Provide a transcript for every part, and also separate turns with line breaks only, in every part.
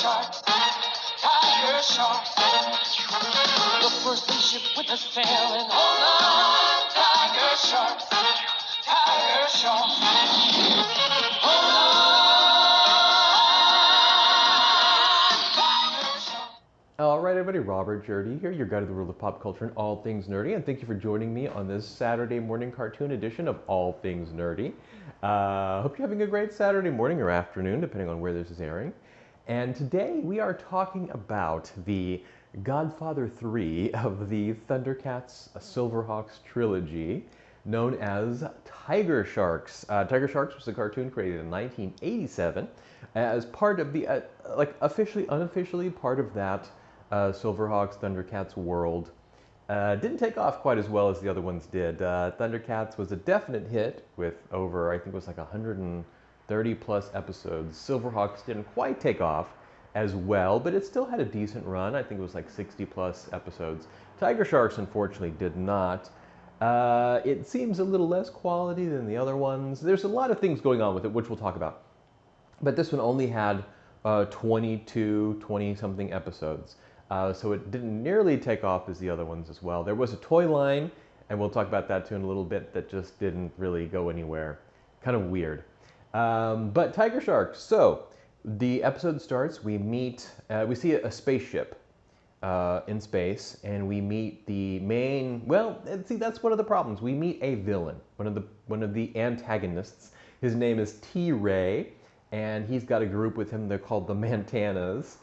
Tigersharks, Tigersharks. The first ship with a sailing. Hold on, Tigersharks, Tigersharks. Hold on, Tigersharks.
All right, everybody, Robert Jerdee here, your guide to the world of pop culture and all things nerdy, and thank you for joining me on this Saturday morning cartoon edition of All Things Nerdy. Hope you're having a great Saturday morning or afternoon, depending on where this is airing. And today we are talking about the Godfather 3 of the Thundercats Silverhawks trilogy, known as Tigersharks. Tigersharks was a cartoon created in 1987 as part of the, officially, unofficially part of that Silverhawks Thundercats world. Didn't take off quite as well as the other ones did. Thundercats was a definite hit with over, I think it was like 130 plus episodes. Silverhawks didn't quite take off as well, but it still had a decent run. I think it was like 60 plus episodes. Tigersharks, unfortunately, did not. It seems a little less quality than the other ones. There's a lot of things going on with it, which we'll talk about. But this one only had 20-something episodes. So it didn't nearly take off as the other ones as well. There was a toy line, and we'll talk about that too in a little bit, that just didn't really go anywhere. Kind of weird. But Tigersharks. So the episode starts, we see a spaceship in space, and we meet the main, well, see, that's one of the problems. We meet a villain, one of the antagonists. His name is T-Ray, and he's got a group with him. They're called the Mantanas.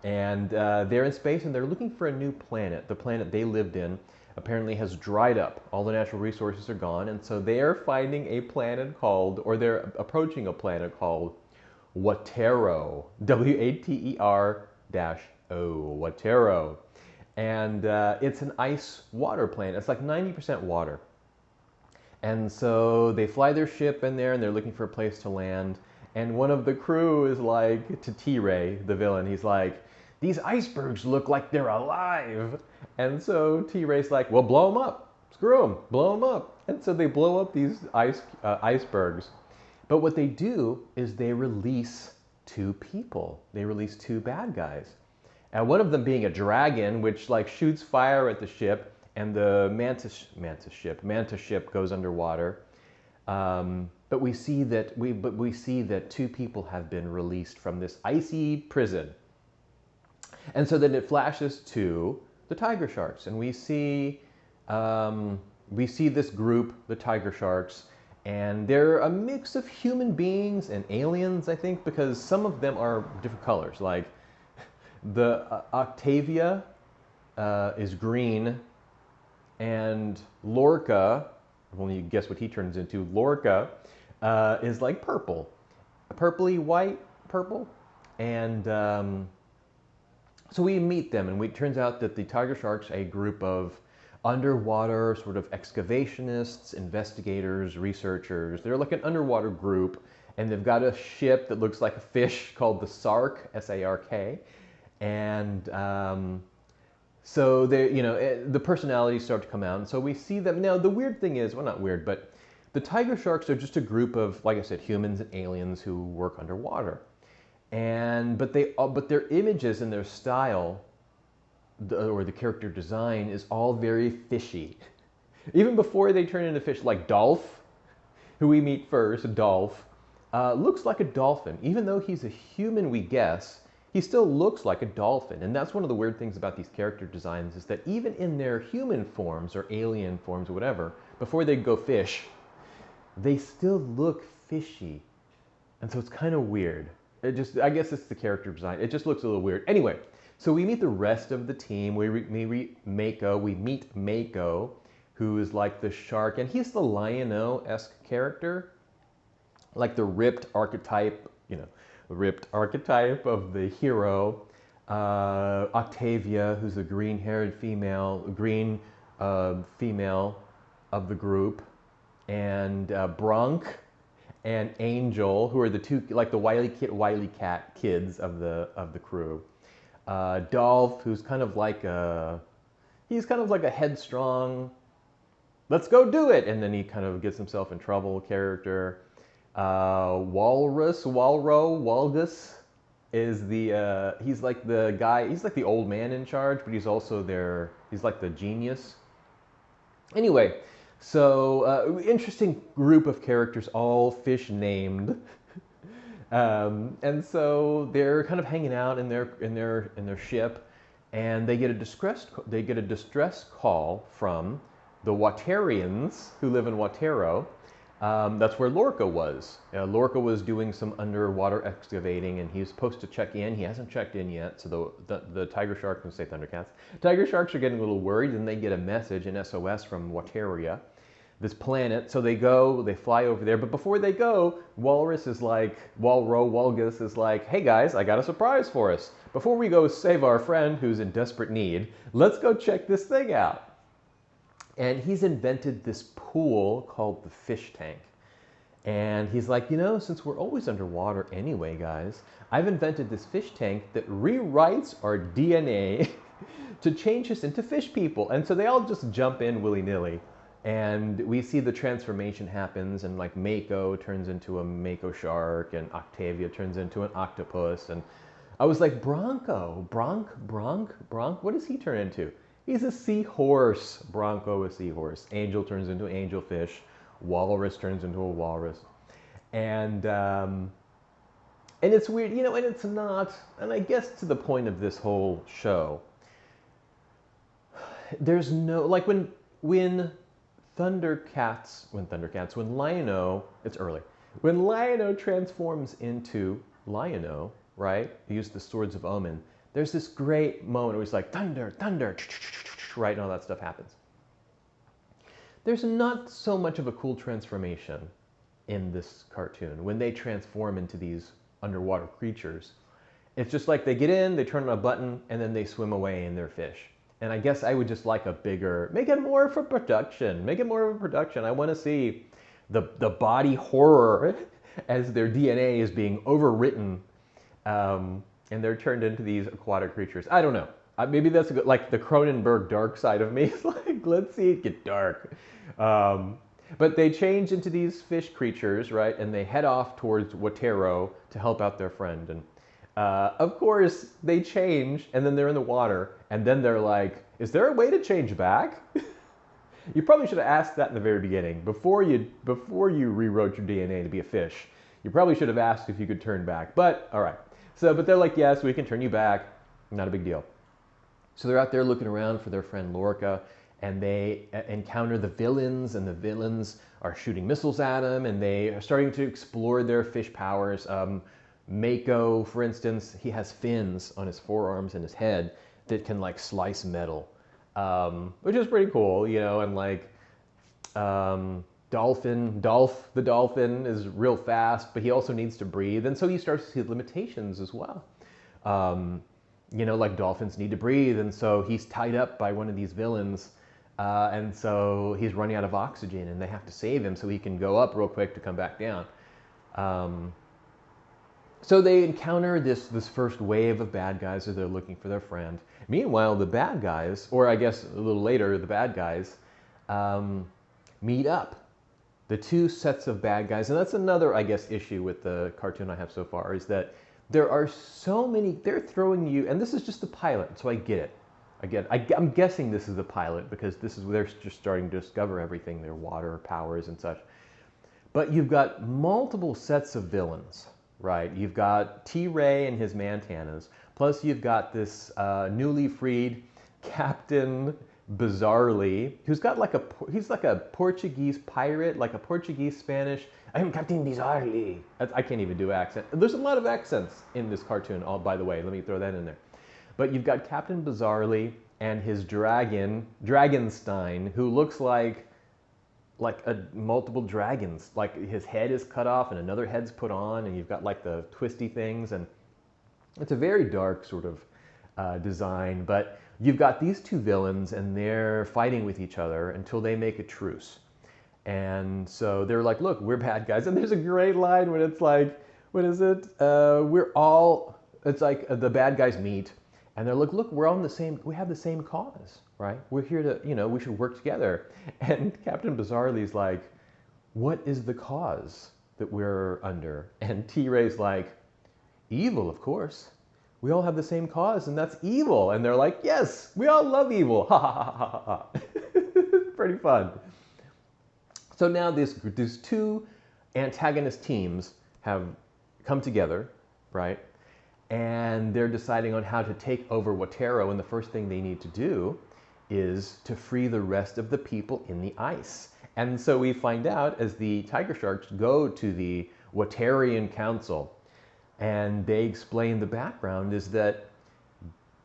And they're in space, and they're looking for a new planet. The planet they lived in apparently has dried up. All the natural resources are gone, and so they're finding a planet called, or they're approaching a planet called Watero. W-A-T-E-R-O, Watero. And it's an ice water planet. It's like 90% water. And so they fly their ship in there, and they're looking for a place to land. And one of the crew is like, to T-Ray, the villain, he's like, "These icebergs look like they're alive." And so T-Ray's like, "Well, blow them up. Screw them. Blow them up." And so they blow up these icebergs. But what they do is they release two people. They release two bad guys. And one of them being a dragon, which like shoots fire at the ship, and the mantis ship goes underwater. But we see that two people have been released from this icy prison. And so then it flashes to the Tigersharks, and we see this group, the Tigersharks, and they're a mix of human beings and aliens, I think, because some of them are different colors. Like the Octavia is green, and Lorca, well, you guess what he turns into. Lorca is like purple, purpley white, purple, and so we meet them, and it turns out that the Tigersharks are a group of underwater sort of excavationists, investigators, researchers. They're like an underwater group, and they've got a ship that looks like a fish called the Sark, S-A-R-K, and so they, the personalities start to come out, and so we see them. Now, the weird thing is, well, not weird, but the Tigersharks are just a group of, like I said, humans and aliens who work underwater. But their images and their style, or the character design, is all very fishy. Even before they turn into fish, like Dolph, who we meet first, Dolph, looks like a dolphin. Even though he's a human, we guess, he still looks like a dolphin. And that's one of the weird things about these character designs, is that even in their human forms or alien forms or whatever, before they go fish, they still look fishy. And so it's kind of weird. I guess it's the character design. It just looks a little weird. Anyway, so we meet the rest of the team. We meet Mako, who is like the shark, and he's the Lion-O-esque character, like the ripped archetype, of the hero. Octavia, who's the green-haired female of the group, and Bronk and Angel, who are the two, like the Wily Cat kids of the crew. Dolph, who's kind of like a headstrong, let's go do it, and then he kind of gets himself in trouble character. Walgus, is the he's like the guy. He's like the old man in charge, but he's also he's like the genius. Anyway, so interesting group of characters, all fish named. And so they're kind of hanging out in their ship, and they get a distress call from the Watarians who live in Watero. That's where Lorca was. Lorca was doing some underwater excavating, and he's supposed to check in. He hasn't checked in yet, so the Tiger Sharks, and say Thundercats, Tiger Sharks are getting a little worried, and they get a message, an SOS from Wateria, this planet. So they fly over there. But before they go, Walrus is like, Walgus is like, hey guys, I got a surprise for us. Before we go save our friend who's in desperate need, let's go check this thing out. And he's invented this pool called the fish tank. And he's like, since we're always underwater anyway, guys, I've invented this fish tank that rewrites our DNA to change us into fish people. And so they all just jump in willy-nilly. And we see the transformation happens, and like Mako turns into a Mako shark, and Octavia turns into an octopus. And I was like, Bronk, what does he turn into? He's a seahorse. Bronco, a seahorse. Angel turns into an angelfish. Walrus turns into a walrus. And it's weird, and it's not, and I guess to the point of this whole show, there's no, like when Lion-O, it's early. When Lion-O transforms into Lion-O, right? He used the Swords of Omen. There's this great moment where he's like, thunder, thunder, right? And all that stuff happens. There's not so much of a cool transformation in this cartoon when they transform into these underwater creatures. It's just like they get in, they turn on a button, and then they swim away and they're fish. And I guess I would just like make it more for production. Make it more of a production. I want to see the body horror as their DNA is being overwritten, and they're turned into these aquatic creatures. I don't know. Maybe that's like the Cronenberg dark side of me. It's like, let's see it get dark. But they change into these fish creatures, right? And they head off towards Watero to help out their friend. And of course, they change, and then they're in the water, and then they're like, is there a way to change back? You probably should have asked that in the very beginning. Before you rewrote your DNA to be a fish, you probably should have asked if you could turn back. But, all right. But they're like, yes, we can turn you back. Not a big deal. So they're out there looking around for their friend Lorca, and they encounter the villains, and the villains are shooting missiles at them, and they are starting to explore their fish powers. Mako, for instance, he has fins on his forearms and his head that can like slice metal, which is pretty cool, and like Dolph the dolphin is real fast, but he also needs to breathe, and so he starts to see limitations as well. Like dolphins need to breathe, and so he's tied up by one of these villains, and so he's running out of oxygen, and they have to save him so he can go up real quick to come back down. So they encounter this first wave of bad guys as they're looking for their friend. Meanwhile, the bad guys, or I guess a little later, the bad guys meet up. The two sets of bad guys, and that's another, I guess, issue with the cartoon I have so far, is that there are so many, they're throwing you, and this is just the pilot, so I get it. I'm guessing this is the pilot because this is where they're just starting to discover everything, their water powers and such. But you've got multiple sets of villains. Right, you've got T-Ray and his Mantanas, plus you've got this newly freed Captain Bizarrely, who's got he's like a Portuguese pirate, like a Portuguese Spanish. I'm Captain Bizarrely. I can't even do accent. There's a lot of accents in this cartoon, by the way, let me throw that in there. But you've got Captain Bizarrely and his dragon, Dragonstein, who looks like multiple dragons. Like his head is cut off and another head's put on, and you've got like the twisty things, and it's a very dark sort of design. But you've got these two villains, and they're fighting with each other until they make a truce. And so they're like, look, we're bad guys. And there's a great line when it's like, what is it? It's like the bad guys meet, and they're like, look, we're all we have the same cause, right? We're here to, we should work together. And Captain Bizarrely's like, what is the cause that we're under? And T-Ray's like, Evil, of course. We all have the same cause, and that's evil. And they're like, yes, we all love evil. Ha ha ha ha ha ha. Pretty fun. So now these two antagonist teams have come together, right? And they're deciding on how to take over Watero, and the first thing they need to do is to free the rest of the people in the ice. And so we find out as the Tigersharks go to the Waterian Council, and they explain the background is that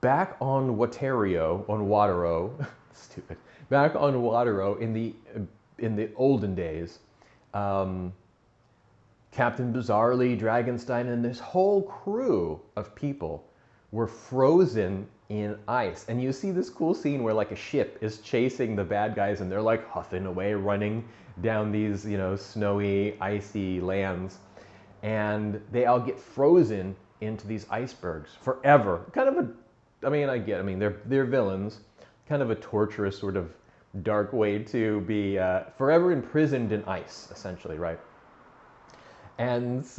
back on Watero, stupid, back on Watero in the olden days, Captain Bizarrely, Dragonstein, and this whole crew of people were frozen in ice. And you see this cool scene where like a ship is chasing the bad guys and they're like huffing away, running down these, snowy, icy lands. And they all get frozen into these icebergs forever. Kind of they're villains. Kind of a torturous sort of dark way to be forever imprisoned in ice, essentially, right? And it's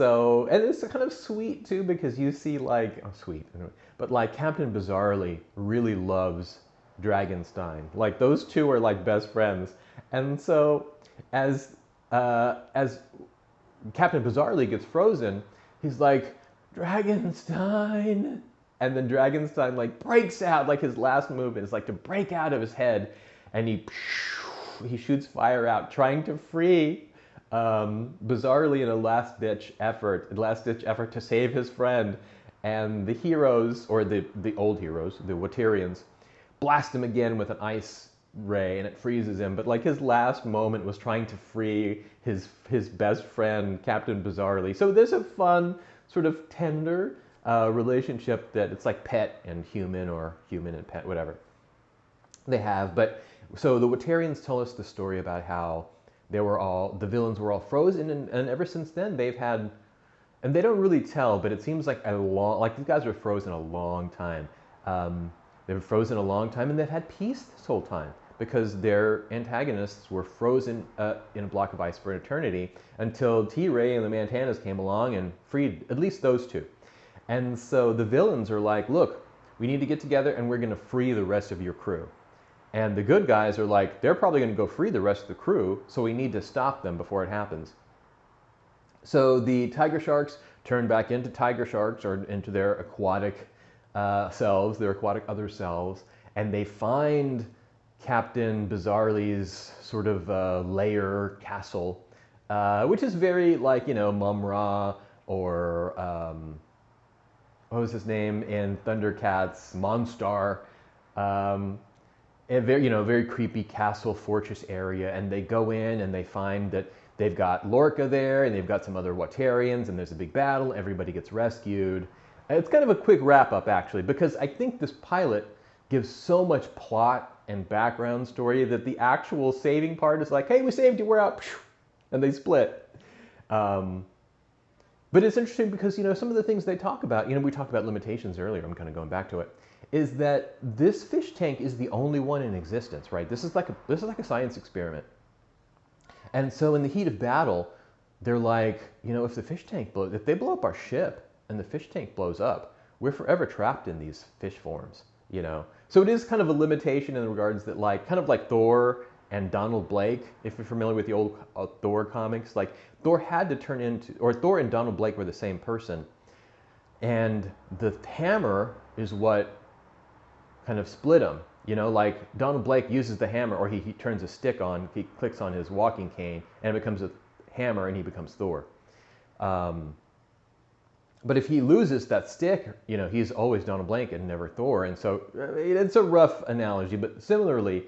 kind of sweet too, because you see but like Captain Bizarrely really loves Dragonstein. Like those two are like best friends. And so as Captain Bizarrely gets frozen, he's like, Dragonstein. And then Dragonstein like breaks out, like his last movement is like to break out of his head, and he shoots fire out, trying to free Bizarrely in a last-ditch effort to save his friend. And the heroes, or the old heroes, the Waterians, blast him again with an ice ray, and it freezes him. But like his last moment was trying to free his best friend, Captain Bizarrely. So there's a fun, sort of tender relationship that it's like pet and human, or human and pet, whatever they have. But so the Waterians tell us the story about how the villains were all frozen, and ever since then they've had, and they don't really tell, but it seems like these guys were frozen a long time. They were frozen a long time, and they've had peace this whole time because their antagonists were frozen in a block of ice for eternity until T-Ray and the Mantanas came along and freed at least those two. And so the villains are like, look, we need to get together and we're going to free the rest of your crew. And the good guys are like, they're probably going to go free the rest of the crew, so we need to stop them before it happens. So the Tigersharks turn back into Tigersharks, or into their aquatic selves, their aquatic other selves, and they find Captain Bizarrely's sort of lair castle, which is very like, Mum-Ra, or what was his name in Thundercats, Monstar. A very creepy castle fortress area, and they go in and they find that they've got Lorca there, and they've got some other Waterians, and there's a big battle. Everybody gets rescued. It's kind of a quick wrap up, actually, because I think this pilot gives so much plot and background story that the actual saving part is like, hey, we saved you, we're out, and they split. But it's interesting because some of the things they talk about, we talked about limitations earlier. I'm kind of going back to it. Is that this fish tank is the only one in existence, right? This is like a science experiment. And so in the heat of battle, they're like, if they blow up our ship and the fish tank blows up, we're forever trapped in these fish forms, So it is kind of a limitation in regards that kind of like Thor and Donald Blake, if you're familiar with the old Thor comics, like Thor and Donald Blake were the same person. And the hammer is what kind of split them. Like Donald Blake uses the hammer, or he turns a stick on, he clicks on his walking cane, and it becomes a hammer, and he becomes Thor. But if he loses that stick, he's always Donald Blake and never Thor. And so it's a rough analogy, but similarly,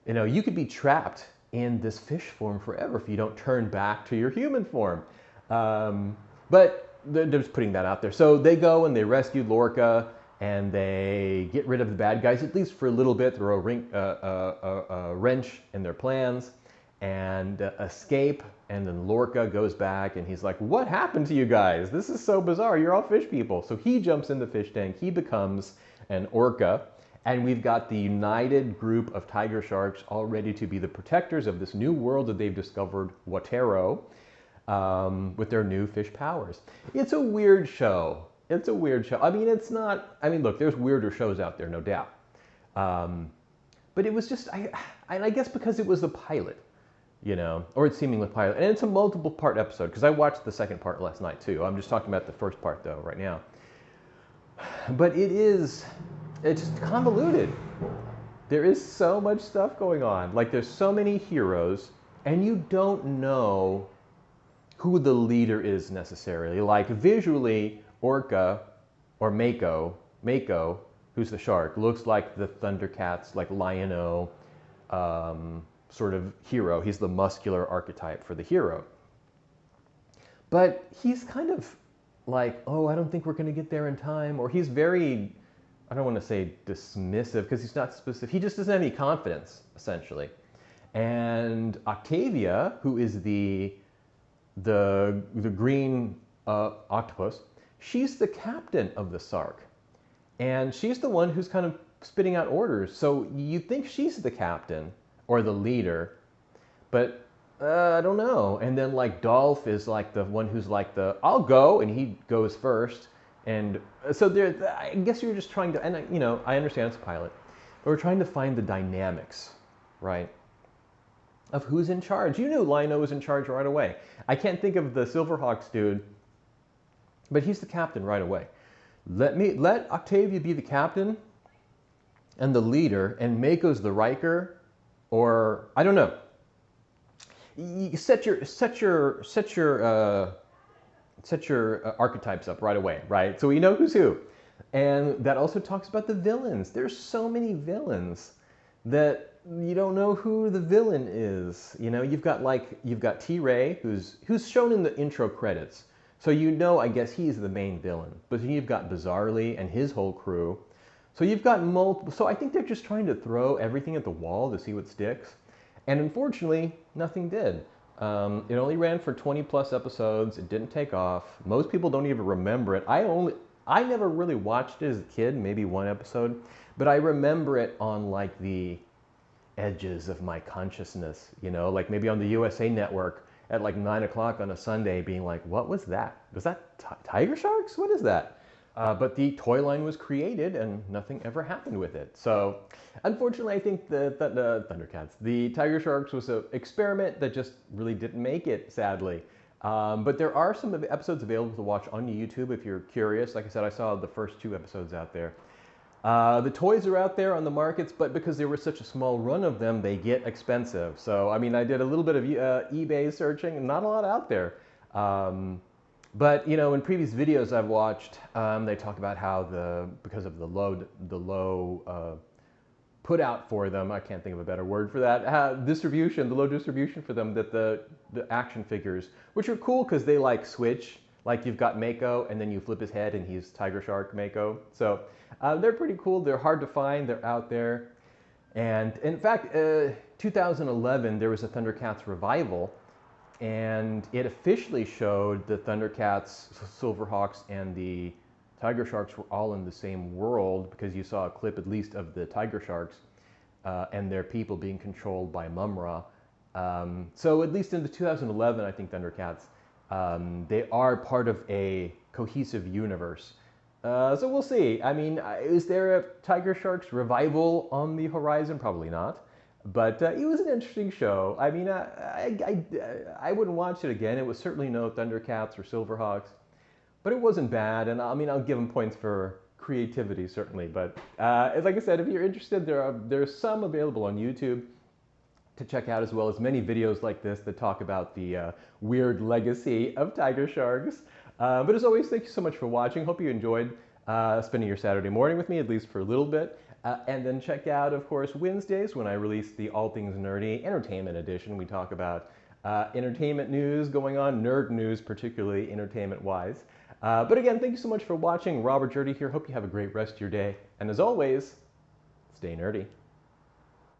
you could be trapped in this fish form forever if you don't turn back to your human form. But they're just putting that out there. So they go and they rescue Lorca, and they get rid of the bad guys, at least for a little bit, throw a wrench in their plans, and escape. And then Lorca goes back, and he's like, what happened to you guys? This is so bizarre. You're all fish people. So he jumps in the fish tank. He becomes an orca. And we've got the united group of Tigersharks all ready to be the protectors of this new world that they've discovered, Watero, with their new fish powers. It's a weird show. It's a weird show. I mean, it's not. I mean, look, there's weirder shows out there, no doubt. Um, but it was just, I guess because it was the pilot, or it's seemingly pilot, and it's a multiple part episode because I watched the second part last night too. I'm just talking about the first part though right now. But it's just convoluted. There is so much stuff going on. Like there's so many heroes, and you don't know who the leader is necessarily. Like visually, Orca or Mako, who's the shark, looks like the Thundercats, like Lion-O sort of hero. He's the muscular archetype for the hero. But he's kind of like, oh, I don't think we're going to get there in time. Or he's very, I don't want to say dismissive because he's not specific. He just doesn't have any confidence, essentially. And Octavia, who is the green octopus, she's the captain of the Sark. And she's the one who's kind of spitting out orders. So you think she's the captain or the leader, but I don't know. And then like Dolph is like the one who's like I'll go, and he goes first. And so I guess you're just trying to, and I understand it's a pilot, but we're trying to find the dynamics, right, of who's in charge. You knew Lion-O was in charge right away. I can't think of the Silverhawks dude, but he's the captain right away. Let Octavia be the captain and the leader, and Mako's the Riker, or I don't know. You set your archetypes up right away, right? So we know who's who, and that also talks about the villains. There's so many villains that you don't know who the villain is. You've got T-Ray, who's shown in the intro credits. So I guess he's the main villain. But then you've got Bizarrely and his whole crew. So you've got multiple. So I think they're just trying to throw everything at the wall to see what sticks. And unfortunately, nothing did. It only ran for 20 plus episodes. It didn't take off. Most people don't even remember it. I never really watched it as a kid, maybe one episode. But I remember it on like the edges of my consciousness, like maybe on the USA Network at like 9 o'clock on a Sunday being like, what was that? Was that Tigersharks? What is that? But the toy line was created and nothing ever happened with it. So unfortunately, I think the Thundercats, the Tigersharks was an experiment that just really didn't make it, sadly. But there are some episodes available to watch on YouTube if you're curious. Like I said, I saw the first 2 episodes out there. The toys are out there on the markets, but because there was such a small run of them, they get expensive. So, I mean, I did a little bit of eBay searching, and not a lot out there. But, in previous videos I've watched, they talk about how because of the low put out for them, I can't think of a better word for that, the low distribution for them, that the action figures, which are cool because they like switch. Like you've got Mako, and then you flip his head, and he's Tiger Shark Mako. So they're pretty cool. They're hard to find. They're out there. And in fact, 2011, there was a Thundercats revival, and it officially showed the Thundercats, Silverhawks, and the Tiger Sharks were all in the same world, because you saw a clip at least of the Tiger Sharks and their people being controlled by Mumra. So at least in the 2011, I think Thundercats, they are part of a cohesive universe. So we'll see. I mean, is there a Tiger Sharks revival on the horizon? Probably not. But it was an interesting show. I mean, I wouldn't watch it again. It was certainly no Thundercats or Silverhawks. But it wasn't bad. And I mean, I'll give them points for creativity, certainly. But like I said, if you're interested, there's some available on YouTube to check out, as well as many videos like this that talk about the weird legacy of Tiger Sharks. But as always, thank you so much for watching. Hope you enjoyed spending your Saturday morning with me, at least for a little bit. And then check out, of course, Wednesdays when I release the All Things Nerdy Entertainment Edition. We talk about entertainment news going on, nerd news, particularly entertainment-wise. But again, thank you so much for watching. Robert Jerdee here. Hope you have a great rest of your day. And as always, stay nerdy.